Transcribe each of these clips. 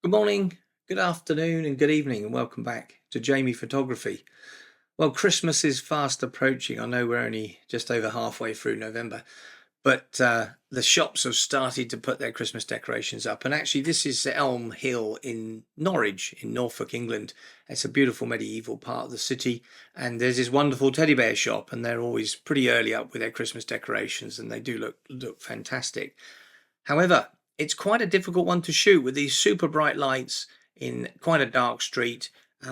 Good morning, good afternoon, and good evening, and welcome back to Jamie Photography. Well, Christmas is fast approaching. I know we're only just over halfway through November, but the shops have started to put their Christmas decorations up. And actually, this is Elm Hill in Norwich, in Norfolk, England. It's a beautiful medieval part of the city, and there's this wonderful teddy bear shop, and they're always pretty early up with their Christmas decorations, and they do look fantastic. However, it's quite a difficult one to shoot with these super bright lights in quite a dark street.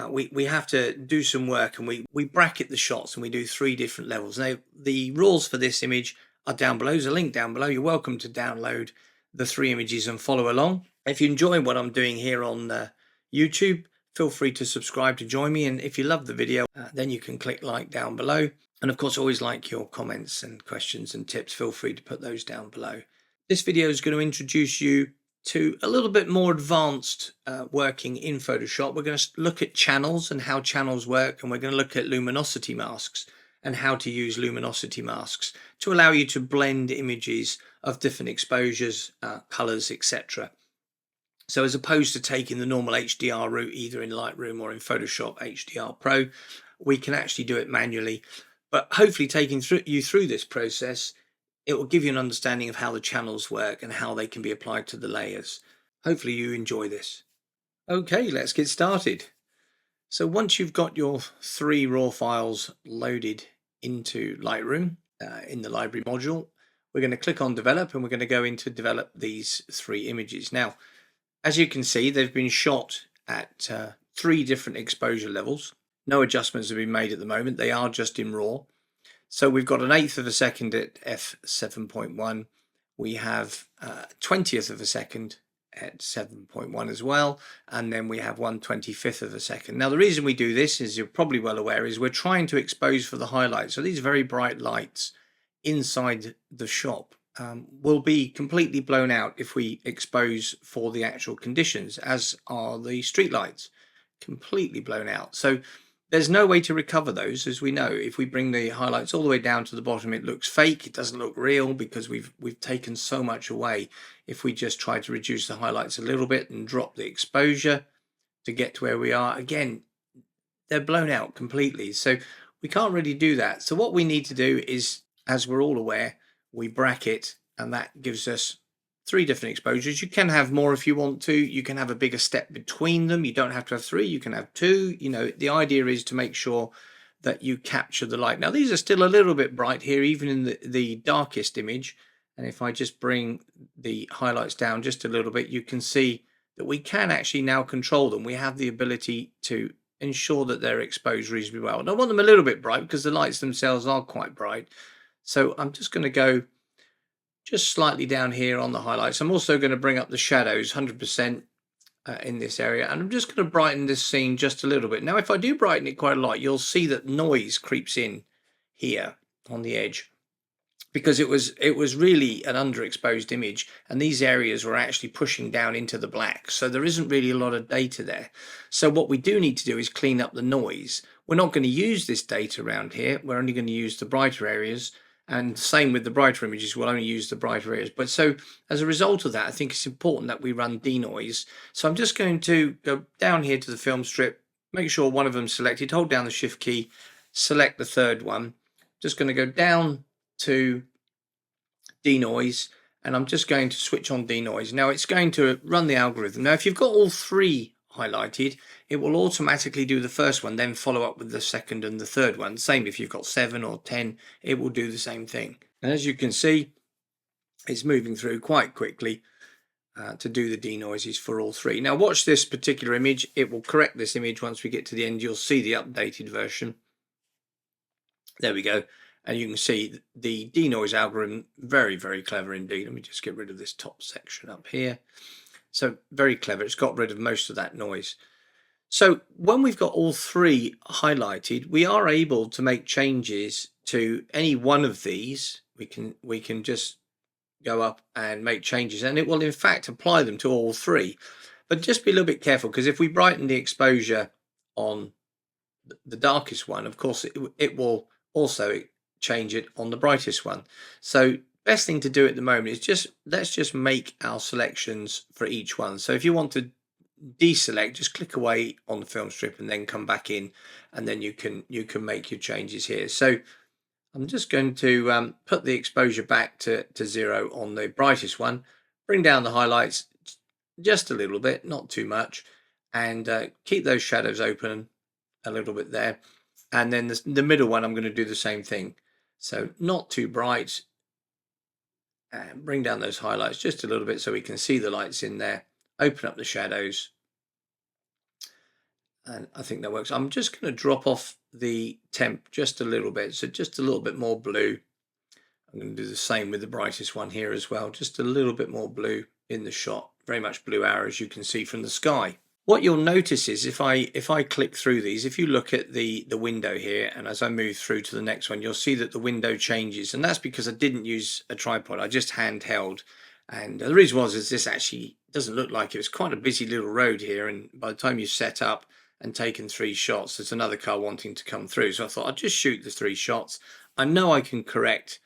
We have to do some work, and we bracket the shots, and we do three different levels. Now, the rules for this image are down below. There's a link down below. You're welcome to download the three images and follow along. If you enjoy what I'm doing here on YouTube, feel free to subscribe to join me. And if you love the video, then you can click like down below. And of course, always like your comments and questions and tips. Feel free to put those down below. This video is going to introduce you to a little bit more advanced working in Photoshop. We're going to look at channels and how channels work, and we're going to look at luminosity masks and how to use luminosity masks to allow you to blend images of different exposures, colors, etc. So as opposed to taking the normal HDR route either in Lightroom or in Photoshop HDR Pro, we can actually do it manually. But hopefully taking you through this process, it will give you an understanding of how the channels work and how they can be applied to the layers. Hopefully you enjoy this. Okay, let's get started. So once you've got your three raw files loaded into Lightroom in the library module, we're going to click on develop, and we're going to go into develop these three images. Now, as you can see, they've been shot at three different exposure levels. No adjustments have been made at the moment. They are just in raw. So we've got an 1/8 of a second at f7.1. We have 20th of a second at 7.1 as well. And then we have 1/25 of a second. Now, the reason we do this, as you're probably well aware, is we're trying to expose for the highlights. So these very bright lights inside the shop will be completely blown out if we expose for the actual conditions, as are the street lights, completely blown out. So there's no way to recover those, as we know. If we bring the highlights all the way down to the bottom, it looks fake. It doesn't look real because we've taken so much away. If we just try to reduce the highlights a little bit and drop the exposure to get to where we are, again, they're blown out completely. So we can't really do that. So what we need to do is, as we're all aware, we bracket, and that gives us three different exposures. You can have more if you want to. You can have a bigger step between them. You don't have to have three. You can have two. You know, the idea is to make sure that you capture the light. Now, these are still a little bit bright here, even in the darkest image. And if I just bring the highlights down just a little bit, you can see that we can actually now control them. We have the ability to ensure that they're exposed reasonably well. And I want them a little bit bright because the lights themselves are quite bright. So I'm just going to go just slightly down here on the highlights. I'm also going to bring up the shadows 100% in this area, and I'm just going to brighten this scene just a little bit. Now, if I do brighten it quite a lot, you'll see that noise creeps in here on the edge, because it was really an underexposed image, and these areas were actually pushing down into the black, so there isn't really a lot of data there. So what we do need to do is clean up the noise. We're not going to use this data around here. We're only going to use the brighter areas. And same with the brighter images, we'll only use the brighter areas. But so as a result of that, I think it's important that we run denoise. So I'm just going to go down here to the film strip, make sure one of them selected, hold down the shift key, select the third one. Just going to go down to denoise, and I'm just going to switch on denoise. Now it's going to run the algorithm. Now, if you've got all three highlighted, it will automatically do the first one, then follow up with the second and the third one. Same if you've got 7 or 10, it will do the same thing. And as you can see, it's moving through quite quickly to do the denoises for all three. Now watch this particular image. It will correct this image once we get to the end. You'll see the updated version. There we go. And you can see the denoise algorithm, very, very clever indeed. Let me just get rid of this top section up here. So very clever. It's got rid of most of that noise. So when we've got all three highlighted, we are able to make changes to any one of these. We can just go up and make changes, and it will in fact apply them to all three. But just be a little bit careful, because if we brighten the exposure on the darkest one, of course it will also change it on the brightest one. So best thing to do at the moment is let's just make our selections for each one. So if you want to deselect, just click away on the film strip and then come back in, and then you can make your changes here. So I'm just going to put the exposure back to 0 on the brightest one, bring down the highlights just a little bit, not too much, and keep those shadows open a little bit there. And then the middle one, I'm going to do the same thing. So not too bright, and bring down those highlights just a little bit so we can see the lights in there. Open up the shadows, and I think that works. I'm just going to drop off the temp just a little bit, so just a little bit more blue. I'm going to do the same with the brightest one here as well, just a little bit more blue in the shot, very much blue arrows you can see from the sky. What you'll notice is if I click through these, if you look at the window here, and as I move through to the next one, you'll see that the window changes, and that's because I didn't use a tripod, I just handheld. And the reason was is this actually doesn't look like it was quite a busy little road here, and by the time you've set up and taken 3 shots, there's another car wanting to come through. So I thought I'd just shoot the 3 shots. I know I can correct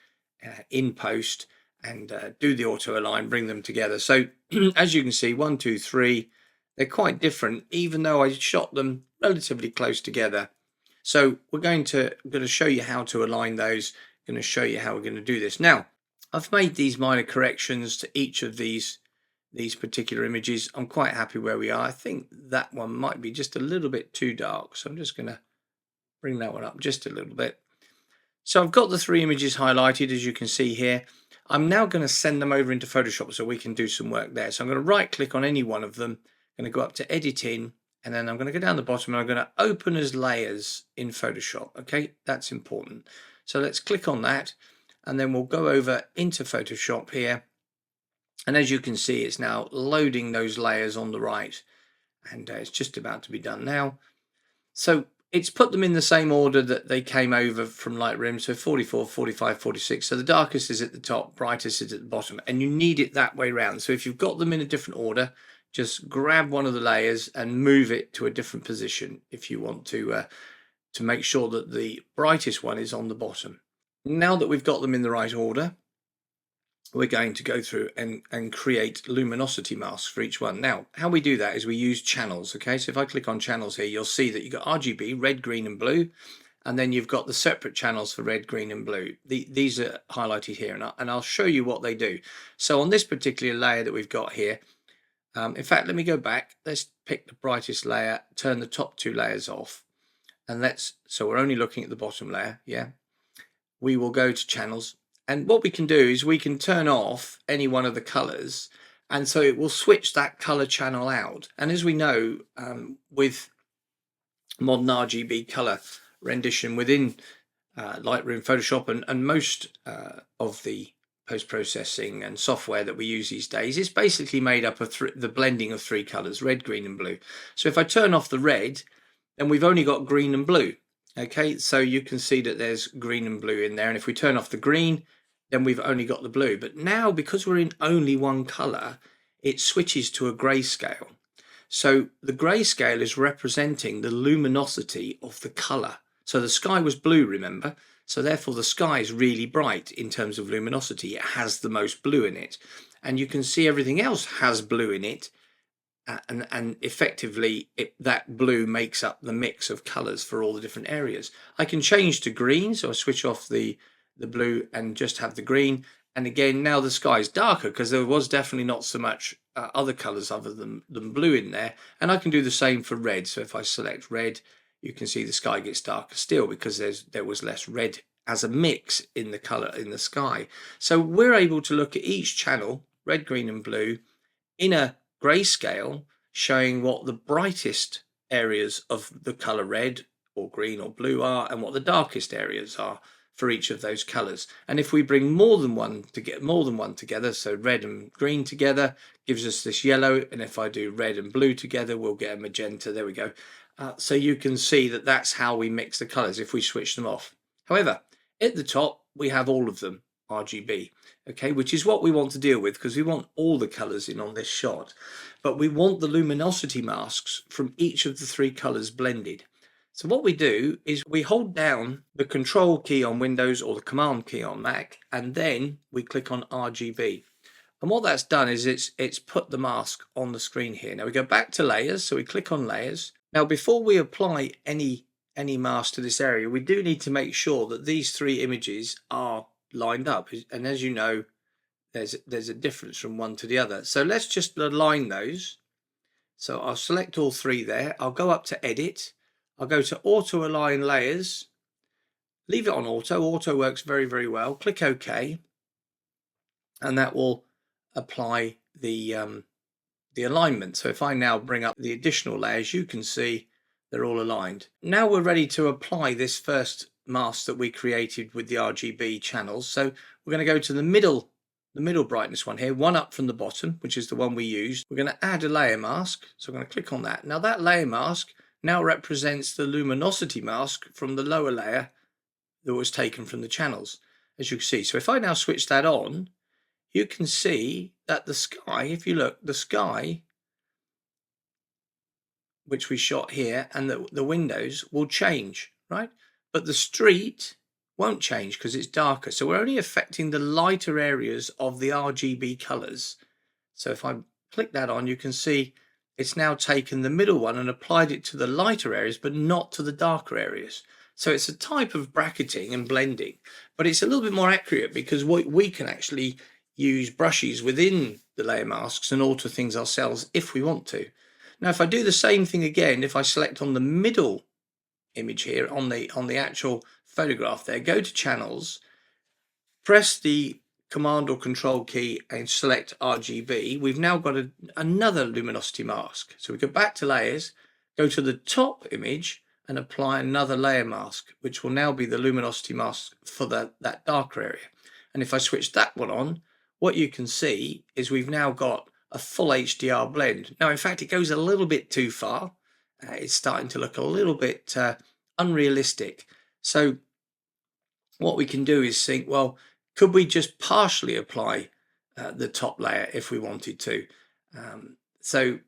in post and do the auto align, bring them together. So as you can see, 1, 2, 3, they're quite different, even though I shot them relatively close together. So I'm going to show you how to align those. I'm going to show you how we're going to do this. Now, I've made these minor corrections to each of these particular images. I'm quite happy where we are. I think that one might be just a little bit too dark, so I'm just going to bring that one up just a little bit. So I've got the 3 images highlighted, as you can see here. I'm now going to send them over into Photoshop so we can do some work there. So I'm going to right click on any one of them. I'm going to go up to editing, and then I'm going to go down the bottom and I'm going to open as layers in Photoshop. Okay, that's important. So let's click on that, and then we'll go over into Photoshop here. And as you can see, it's now loading those layers on the right, and it's just about to be done now. So it's put them in the same order that they came over from Lightroom. So 44, 45, 46. So the darkest is at the top, brightest is at the bottom, and you need it that way around. So if you've got them in a different order, just grab one of the layers and move it to a different position if you want to make sure that the brightest one is on the bottom. Now that we've got them in the right order, we're going to go through and create luminosity masks for each one. Now, how we do that is we use channels. Okay, so if I click on channels here, you'll see that you've got RGB, red, green, and blue, and then you've got the separate channels for red, green, and blue. These are highlighted here, and I'll show you what they do. So on this particular layer that we've got here, in fact, let me go back. Let's pick the brightest layer, turn the top 2 layers off, and so we're only looking at the bottom layer. Yeah, we will go to channels, and what we can do is we can turn off any one of the colors, and so it will switch that color channel out. And as we know, with modern RGB color rendition within Lightroom, Photoshop, and most of the post-processing and software that we use these days, is basically made up of the blending of 3 colors, red, green, and blue. So if I turn off the red, then we've only got green and blue. Okay, so you can see that there's green and blue in there, and if we turn off the green, then we've only got the blue. But now, because we're in only one color, it switches to a grayscale. So the grayscale is representing the luminosity of the color. So the sky was blue, remember? So therefore the sky is really bright in terms of luminosity. It has the most blue in it, and you can see everything else has blue in it, and effectively that blue makes up the mix of colors for all the different areas. I can change to green, so I switch off the blue and just have the green. And again, now the sky is darker because there was definitely not so much other colors other than blue in there. And I can do the same for red. So if I select red, you can see the sky gets darker still because there was less red as a mix in the color in the sky. So we're able to look at each channel, red, green, and blue, in a grayscale, showing what the brightest areas of the color red or green or blue are, and what the darkest areas are for each of those colors. And if we bring more than one together, so red and green together gives us this yellow, and if I do red and blue together, we'll get a magenta. There we go. So you can see that that's how we mix the colors if we switch them off. However, at the top we have all of them RGB, okay, which is what we want to deal with because we want all the colors in on this shot, but we want the luminosity masks from each of the 3 colors blended. So what we do is we hold down the control key on Windows or the command key on Mac, and then we click on RGB. And what that's done is it's put the mask on the screen here. Now we go back to layers, so we click on layers. Now before we apply any mask to this area, we do need to make sure that these three images are lined up. And as you know, there's a difference from one to the other. So let's just align those. So I'll select all three there. I'll go up to edit. I'll go to auto align layers. Leave it on auto. Auto works very, very well. Click OK. And that will apply the alignment. So if I now bring up the additional layers, you can see they're all aligned. Now we're ready to apply this first mask that we created with the RGB channels. So we're going to go to the middle brightness one here, one up from the bottom, which is the one we used. We're going to add a layer mask. So I'm going to click on that. Now that layer mask now represents the luminosity mask from the lower layer that was taken from the channels, as you can see. So if I now switch that on, you can see that the sky, if you look, the sky, which we shot here, and the windows will change, right? But the street won't change because it's darker. So we're only affecting the lighter areas of the RGB colors. So if I click that on, you can see it's now taken the middle one and applied it to the lighter areas, but not to the darker areas. So it's a type of bracketing and blending, but it's a little bit more accurate because we can actually use brushes within the layer masks and alter things ourselves if we want to. Now, if I do the same thing again, if I select on the middle image here on the actual photograph there, go to channels, press the Command or Control key and select RGB, we've now got another luminosity mask. So we go back to layers, go to the top image and apply another layer mask, which will now be the luminosity mask for that darker area. And if I switch that one on, what you can see is we've now got a full HDR blend. Now, in fact, it goes a little bit too far. It's starting to look a little bit unrealistic. So what we can do is think, well, could we just partially apply the top layer if we wanted to? So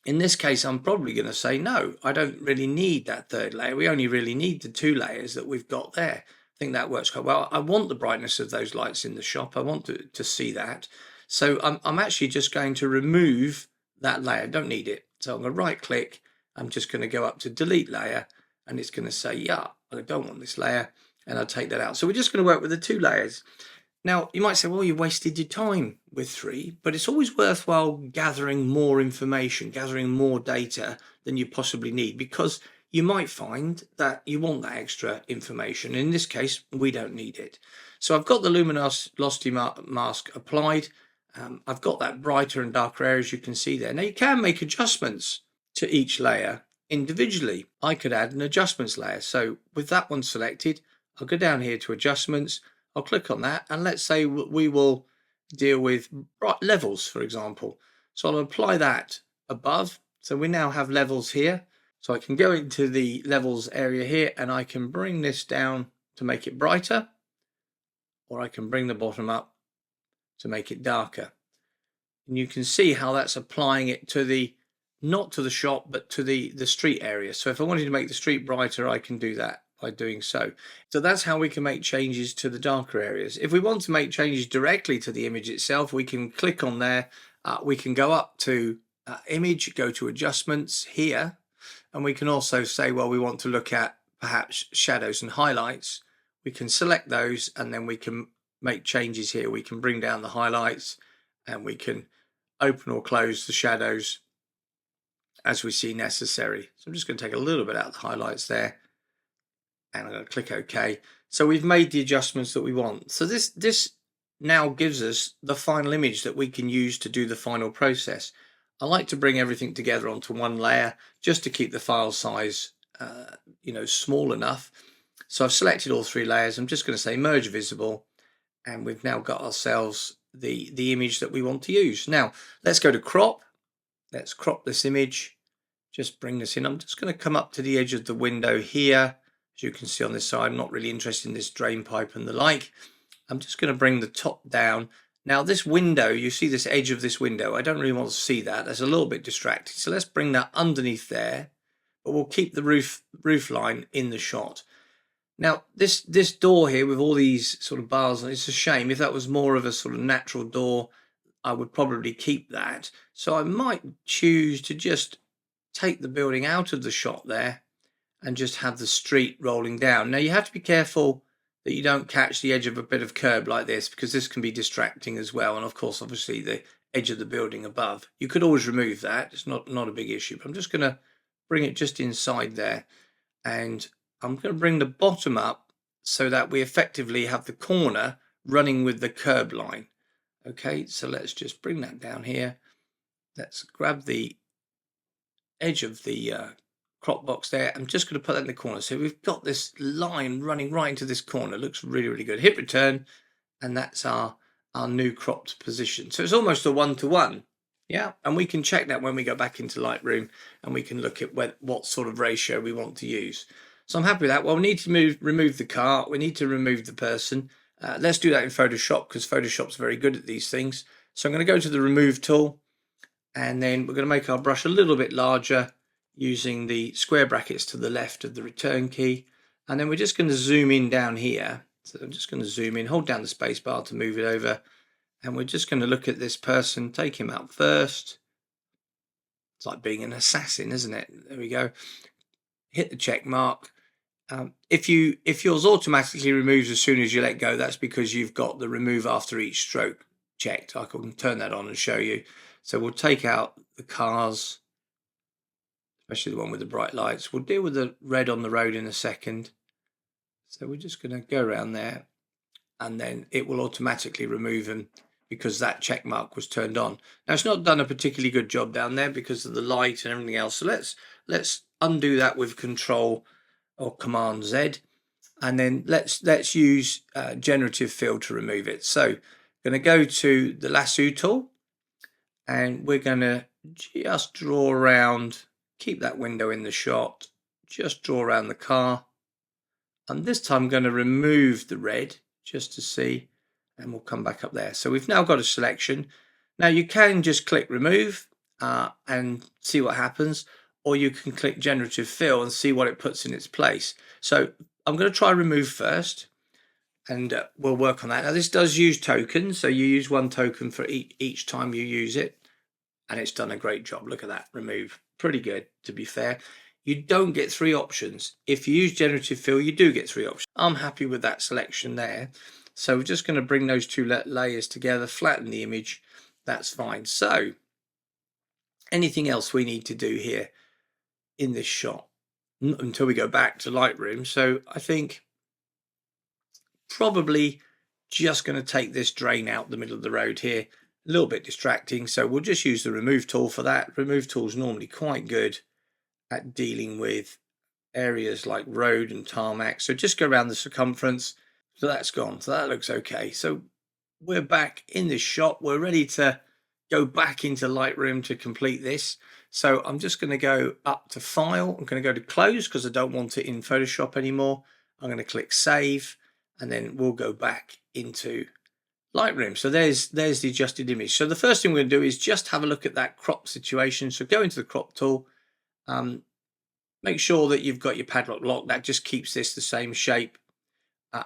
in this case, I'm probably going to say, no, I don't really need that third layer. We only really need the two layers that we've got there. I think that works quite well. I want the brightness of those lights in the shop. I want to see that. So I'm actually just going to remove that layer. Don't need it. So I'm going to right click. I'm just going to go up to delete layer and it's going to say, yeah, I don't want this layer. And I'll take that out. So we're just going to work with the two layers. Now, you might say, well, you wasted your time with three, but it's always worthwhile gathering more information, gathering more data than you possibly need, because you might find that you want that extra information. In this case, we don't need it. So I've got the luminosity mask applied. I've got that brighter and darker areas you can see there. Now you can make adjustments to each layer individually. I could add an adjustments layer. So with that one selected, I'll go down here to adjustments. I'll click on that, and let's say we will deal with levels, for example. So I'll apply that above. So we now have levels here. So I can go into the levels area here and I can bring this down to make it brighter, or I can bring the bottom up to make it darker. And you can see how that's applying it to not to the shop, but to the street area. So if I wanted to make the street brighter, I can do that by doing so. So that's how we can make changes to the darker areas. If we want to make changes directly to the image itself, we can click on there. We can go up to image, go to adjustments here, and we can also say, well, we want to look at perhaps shadows and highlights. We can select those and then we can make changes here. We can bring down the highlights and we can open or close the shadows as we see necessary. So I'm just going to take a little bit out of the highlights there and I'm going to click OK. So we've made the adjustments that we want. So this now gives us the final image that we can use to do the final process. I like to bring everything together onto one layer just to keep the file size small enough. So I've selected all three layers. I'm just going to say merge visible, and we've now got ourselves the image that we want to use. Now let's go to crop. Let's crop this image. Just bring this in. I'm just going to come up to the edge of the window here. As you can see on this side, I'm not really interested in this drain pipe and the like. I'm just going to bring the top down. Now this window, you see this edge of this window, I don't really want to see that. That's a little bit distracting. So let's bring that underneath there, but we'll keep the roof line in the shot. Now, this door here with all these sort of bars, it's a shame. If that was more of a sort of natural door, I would probably keep that. So I might choose to just take the building out of the shot there and just have the street rolling down. Now, you have to be careful that you don't catch the edge of a bit of curb like this, because this can be distracting as well. And of course, obviously, the edge of the building above. You could always remove that. It's not a big issue. But I'm just going to bring it just inside there. And I'm going to bring the bottom up so that we effectively have the corner running with the curb line. Okay, so let's just bring that down here. Let's grab the edge of the crop box there. I'm just going to put that in the corner. So we've got this line running right into this corner. It looks really, really good. Hit return, and that's our new cropped position. So it's almost a one-to-one. Yeah, and we can check that when we go back into Lightroom, and we can look at what sort of ratio we want to use. So I'm happy with that. Well, we need to remove the car. We need to remove the person. Let's do that in Photoshop, because Photoshop's very good at these things. So I'm going to go to the Remove tool, and then we're going to make our brush a little bit larger using the square brackets to the left of the return key. And then we're just going to zoom in down here. So I'm just going to zoom in, hold down the space bar to move it over. And we're just going to look at this person, take him out first. It's like being an assassin, isn't it? There we go. Hit the check mark. If yours automatically removes as soon as you let go, that's because you've got the remove after each stroke checked. I can turn that on and show you. So we'll take out the cars, especially the one with the bright lights. We'll deal with the red on the road in a second. So we're just going to go around there, and then it will automatically remove them because that check mark was turned on. Now, it's not done a particularly good job down there because of the light and everything else. So let's undo that with Control or Command Z, and then let's use generative fill to remove it. So going to go to the lasso tool, and we're going to just draw around, keep that window in the shot, just draw around the car, and this time I'm going to remove the red just to see, and we'll come back up there. So we've now got a selection. Now you can just click remove and see what happens, or you can click generative fill and see what it puts in its place. So I'm going to try remove first, and we'll work on that. Now this does use tokens, so you use one token for each time you use it, and it's done a great job. Look at that, remove, pretty good to be fair. You don't get 3 options. If you use generative fill, you do get 3 options. I'm happy with that selection there. So we're just going to bring those 2 layers together, flatten the image. That's fine. So anything else we need to do here in this shot until we go back to Lightroom? So I think probably just going to take this drain out the middle of the road here. A little bit distracting, so we'll just use the remove tool for that. Remove tool is normally quite good at dealing with areas like road and tarmac. So just go around the circumference. So that's gone. So that looks okay. So we're back in this shot. We're ready to go back into Lightroom to complete this. So I'm just going to go up to File. I'm going to go to Close because I don't want it in Photoshop anymore. I'm going to click Save, and then we'll go back into Lightroom. So there's the adjusted image. So the first thing we're going to do is just have a look at that crop situation. So go into the crop tool. Make sure that you've got your padlock lock. That just keeps this the same shape,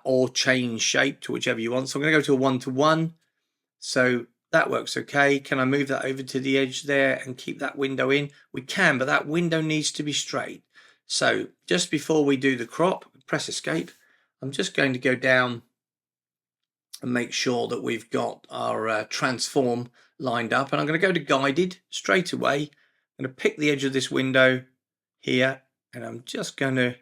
or change shape to whichever you want. So I'm going to go to a 1-to-1. So that works okay. Can I move that over to the edge there and keep that window in? We can, but that window needs to be straight. So just before we do the crop, press escape. I'm just going to go down and make sure that we've got our transform lined up. And I'm going to go to guided straight away. I'm going to pick the edge of this window here, and I'm just going to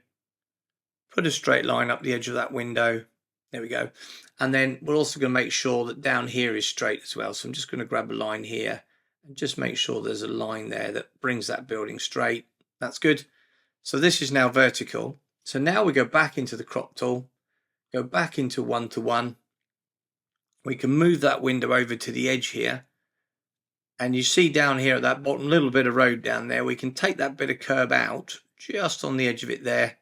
put a straight line up the edge of that window. There we go. And then we're also going to make sure that down here is straight as well. So I'm just going to grab a line here and just make sure there's a line there that brings that building straight. That's good. So this is now vertical. So now we go back into the crop tool, go back into 1-to-1. We can move that window over to the edge here. And you see down here at that bottom little bit of road down there, we can take that bit of curb out just on the edge of it there.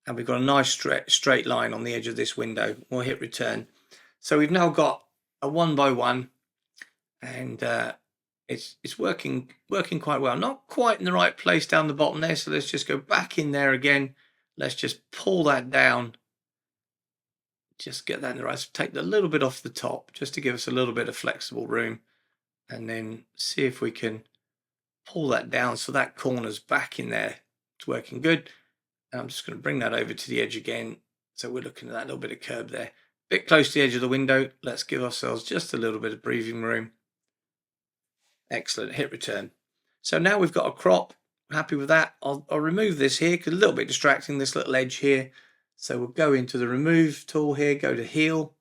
And we've got a nice straight line on the edge of this window. We'll hit return. So we've now got a 1-by-1, and it's working quite well. Not quite in the right place down the bottom there. So let's just go back in there again. Let's just pull that down Just get that in the right. So take a little bit off the top just to give us a little bit of flexible room, and then see if we can pull that down so that corner's back in there. It's working good. And I'm just going to bring that over to the edge again. So we're looking at that little bit of curb there. Bit close to the edge of the window. Let's give ourselves just a little bit of breathing room. Excellent. Hit return. So now we've got a crop. Happy with that. I'll remove this here because a little bit distracting, this little edge here. So we'll go into the remove tool here, go to heal,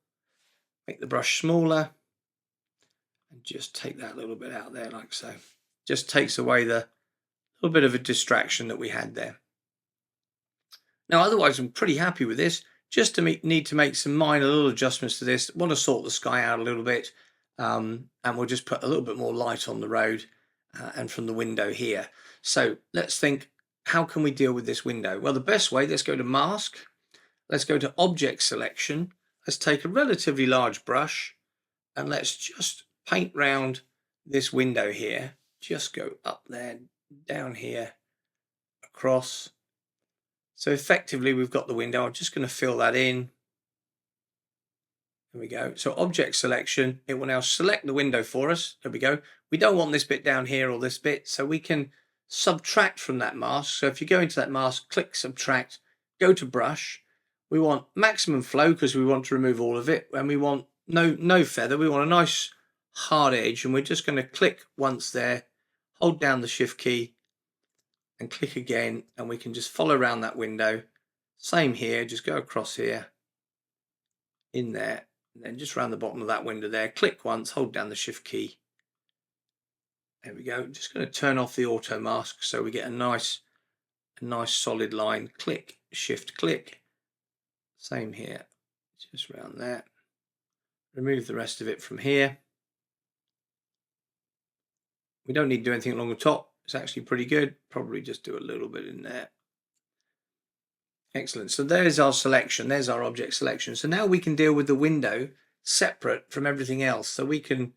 make the brush smaller, and just take that little bit out there like so. Just takes away the little bit of a distraction that we had there. Now, otherwise, I'm pretty happy with this. Just to need to make some minor little adjustments to this. Want to sort the sky out a little bit, and we'll just put a little bit more light on the road and from the window here. So let's think, how can we deal with this window? Well, the best way, let's go to Mask. Let's go to Object Selection. Let's take a relatively large brush and let's just paint round this window here. Just go up there, down here, across. So effectively we've got the window. I'm just going to fill that in. There we go. So Object Selection, it will now select the window for us. There we go. We don't want this bit down here or this bit, so we can subtract from that mask. So if you go into that mask, click Subtract, go to Brush. We want maximum flow because we want to remove all of it, and we want no feather. We want a nice hard edge, and we're just going to click once there, hold down the Shift key and click again, and we can just follow around that window. Same here, just go across here, in there, and then just around the bottom of that window there, click once, hold down the Shift key. There we go. Just going to turn off the auto mask so we get a nice solid line. Click, Shift, click. Same here, just around there. Remove the rest of it from here. We don't need to do anything along the top. It's actually pretty good. Probably just do a little bit in there. Excellent. So there's our selection. There's our object selection. So now we can deal with the window separate from everything else. So we can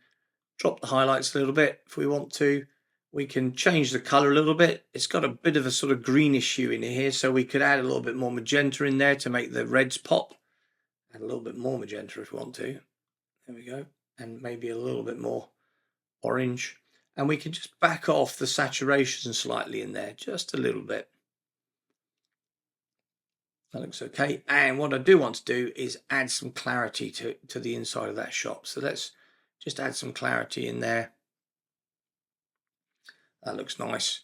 drop the highlights a little bit if we want to. We can change the color a little bit. It's got a bit of a sort of greenish hue in here, so we could add a little bit more magenta in there to make the reds pop. Add a little bit more magenta if we want to. There we go. And maybe a little bit more orange. And we can just back off the saturation slightly in there, just a little bit. That looks okay. And what I do want to do is add some clarity to the inside of that shop. So let's just add some clarity in there. That looks nice.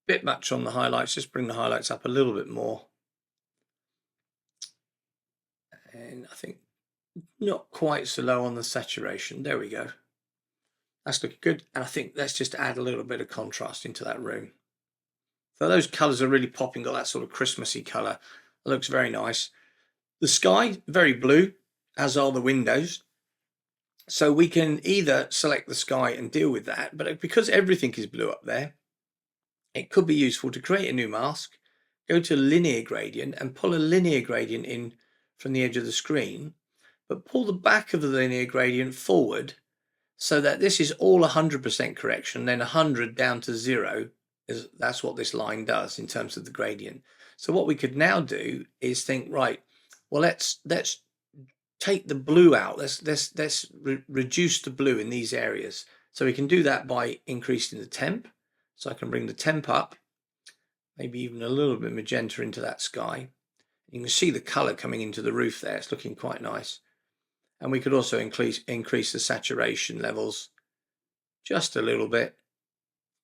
Bit much on the highlights. Just bring the highlights up a little bit more. And I think not quite so low on the saturation. There we go. That's looking good. And I think let's just add a little bit of contrast into that room. So those colours are really popping, got that sort of Christmassy colour. It looks very nice. The sky, very blue, as are the windows. So we can either select the sky and deal with that, but because everything is blue up there, it could be useful to create a new mask, go to linear gradient and pull a linear gradient in from the edge of the screen, but pull the back of the linear gradient forward so that this is all 100% correction, then 100 down to 0. That's what this line does in terms of the gradient. So what we could now do is think, right, well, let's take the blue out. Let's reduce the blue in these areas. So we can do that by increasing the temp. So I can bring the temp up, maybe even a little bit magenta into that sky. You can see the color coming into the roof there. It's looking quite nice. And we could also increase the saturation levels just a little bit.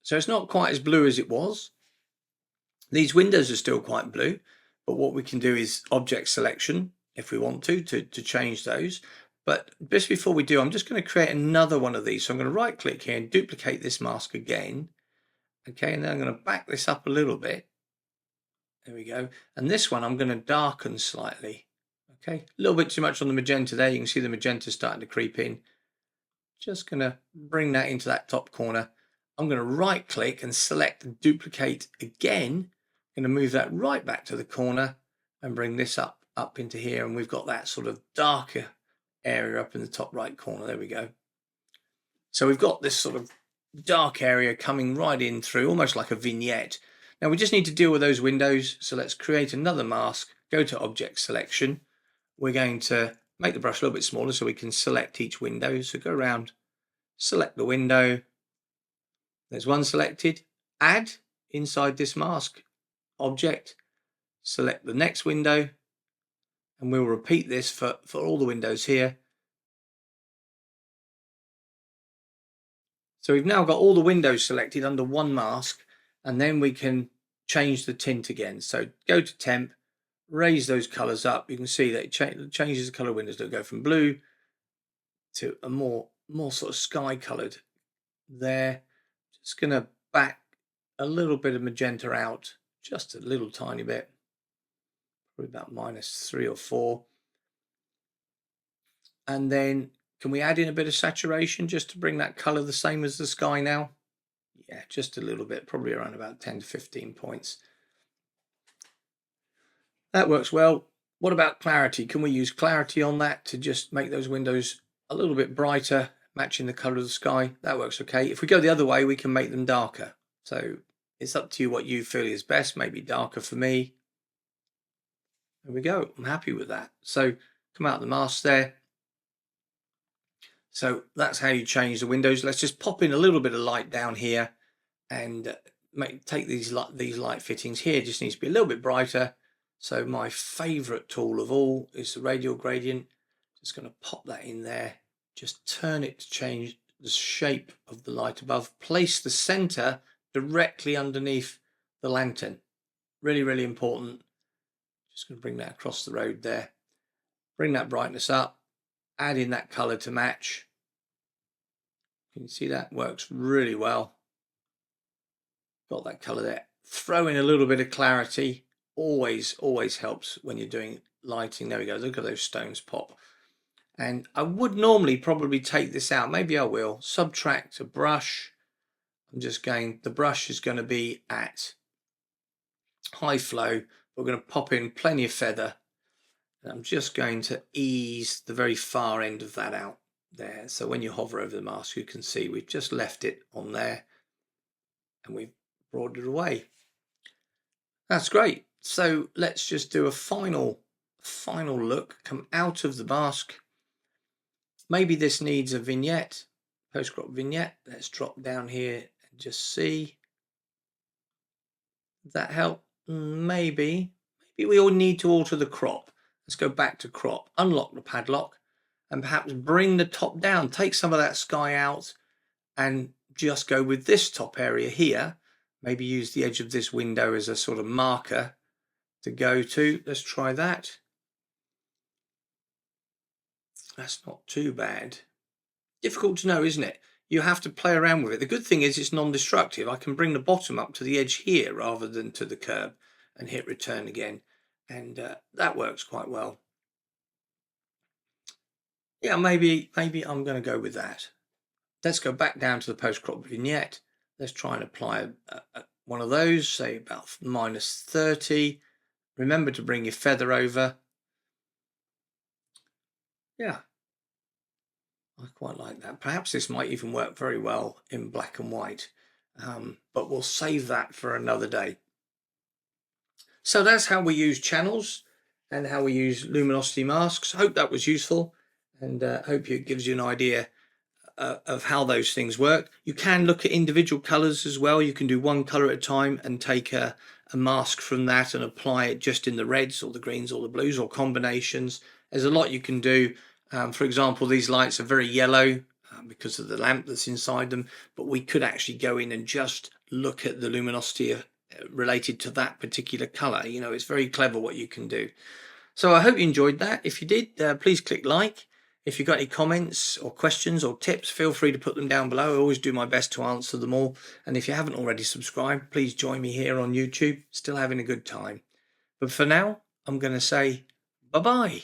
So it's not quite as blue as it was. These windows are still quite blue, but what we can do is object selection if we want to change those. But just before we do, I'm just going to create another one of these. So I'm going to right click here and duplicate this mask again. Okay, and then I'm going to back this up a little bit. There we go. And this one I'm going to darken slightly. Okay, a little bit too much on the magenta there. You can see the magenta starting to creep in. Just going to bring that into that top corner. I'm going to right click and select and duplicate again. I'm going to move that right back to the corner and bring this up into here, and we've got that sort of darker area up in the top right corner. There we go. So we've got this sort of dark area coming right in through, almost like a vignette. Now we just need to deal with those windows, so let's create another mask, go to object selection. we're going to make the brush a little bit smaller so we can select each window. So go around, select the window. There's one selected. Add inside this mask object. Select the next window. And we'll repeat this for all the windows here. So we've now got all the windows selected under one mask, and then we can change the tint again. So go to temp, raise those colors up. You can see that it changes the color of windows. They'll go from blue to a more sort of sky colored there. Just going to back a little bit of magenta out, just a little tiny bit, probably about -3 or 4. And then can we add in a bit of saturation just to bring that color the same as the sky now? Yeah, just a little bit, probably around about 10 to 15 points. That works well. What about clarity? Can we use clarity on that to just make those windows a little bit brighter, matching the color of the sky? That works okay. If we go the other way, we can make them darker. So it's up to you what you feel is best. Maybe darker for me. There we go. I'm happy with that. So come out of the mask there. So that's how you change the windows. Let's just pop in a little bit of light down here and take these light fittings here. Just needs to be a little bit brighter. So my favorite tool of all is the radial gradient. Just going to pop that in there. Just turn it to change the shape of the light above. Place the center directly underneath the lantern. Really, really important. Just going to bring that across the road there. Bring that brightness up. Add in that color to match. Can you see that? Works really well. Got that color there. Throw in a little bit of clarity. Always helps when you're doing lighting. There we go. Look at those stones pop. And I would normally probably take this out. Maybe I will. Subtract a brush. The brush is going to be at high flow. We're going to pop in plenty of feather. And I'm just going to ease the very far end of that out there. So when you hover over the mask, you can see we've just left it on there and we've brought it away. That's great. So let's just do a final look. Come out of the mask. Maybe this needs a vignette, post-crop vignette. Let's drop down here and just see. Does that help? Maybe we all need to alter the crop. Let's go back to crop, unlock the padlock, and perhaps bring the top down. Take some of that sky out and just go with this top area here. Maybe use the edge of this window as a sort of marker to go to. Let's try that. That's not too bad. Difficult to know, isn't it? You have to play around with it. The good thing is it's non-destructive. I can bring the bottom up to the edge here rather than to the curb and hit return again. And that works quite well. Yeah, maybe I'm going to go with that. Let's go back down to the post-crop vignette. Let's try and apply one of those, say about -30. Remember to bring your feather over. Yeah, I quite like that. Perhaps this might even work very well in black and white, but we'll save that for another day. So that's how we use channels and how we use luminosity masks. Hope that was useful, and hope it gives you an idea of how those things work. You can look at individual colors as well. You can do one color at a time and take a mask from that and apply it just in the reds or the greens or the blues or combinations. There's a lot you can do. For example, these lights are very yellow because of the lamp that's inside them, but we could actually go in and just look at the luminosity related to that particular color. You know, it's very clever what you can do. So I hope you enjoyed that. If you did, please click like. If you've got any comments or questions or tips, feel free to put them down below. I always do my best to answer them all. And if you haven't already subscribed, please join me here on YouTube. Still having a good time. But for now, I'm going to say bye-bye.